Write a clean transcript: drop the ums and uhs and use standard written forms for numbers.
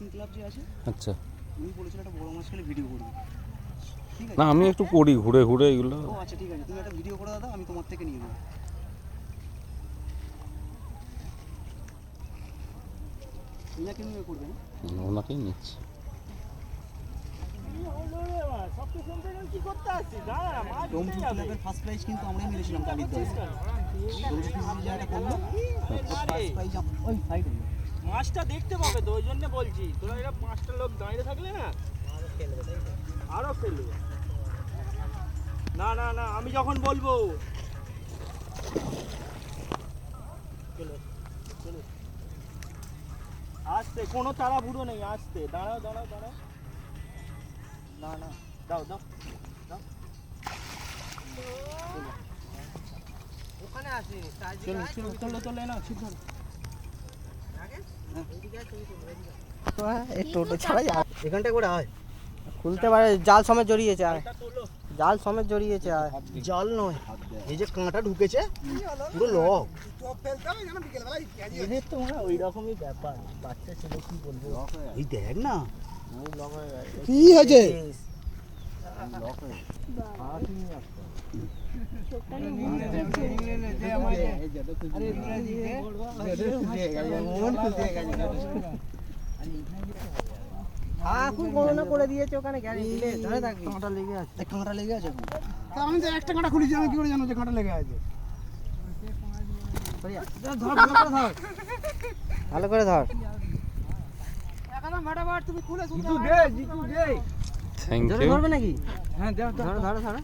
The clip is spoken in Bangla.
ফিশিং ক্লাব যে আছে, আচ্ছা, উনি বলেছিল একটা বড় মাছ খেলে ভিডিও করবে। ঠিক আছে, না আমি একটু করি ঘুরে ঘুরে এগুলো। ও আচ্ছা ঠিক আছে, তুমি একটা ভিডিও করে দাদা, আমি তোমার থেকে নিয়ে নেবো। ইনাকে নিয়ে করবে না? ওনাকেই নিচ্ছি। রমজু ক্লাবের ফার্স্ট প্রাইজ কিন্তু আমরাই মেরেছিলাম কালির দলে। রমজু ফিশিং যেটা করলো ফার্স্ট প্রাইজ ওই সাইডে। মাছটা দেখতে পাবে তো, ওই জন্য বলছি তোরা এরা 5টা লোক দাঁড়িয়ে থাকলে না আরো খেলবে। না না না, আমি যখন বলবো চলো চলো, আসতে কোনো তাড়া বুড়ো নেই, আসতে দাঁড়াও দাঁড়াও দাঁড়াও, না না দাও দাও দাও, ওখানে আসি চলো চলো চলো চলো না ঠিক ধরো। এই টোটো ছাড়া যায় এখানটা করে হয় খুলতে পারে, জাল সমেত জড়িয়েছে আর জাল সমেত জড়িয়েছে আর জাল নয়, এই যে কাঁটা ঢুকেছে পুরো লক। এদের তো মনে হয় ওই রকমই ব্যাপার, বাচ্চা ছেলে কি বলবো। এই দেখ না কি হয়েছে এখন গণনা করে দিয়েছে ওখানে গ্যারেন্টি ধরে থাকবি। কাঁটা লেগে আছে, কাঁটা লেগে আছে। আমি যে একটা কাঁটা খুলেছি, আমি কি করে জানো যে কাঁটা লেগে আছে? ভালো করে ধর থ্যাংক ইউ। ধরবে নাকি? হ্যাঁ ধরো ধরো ধরো।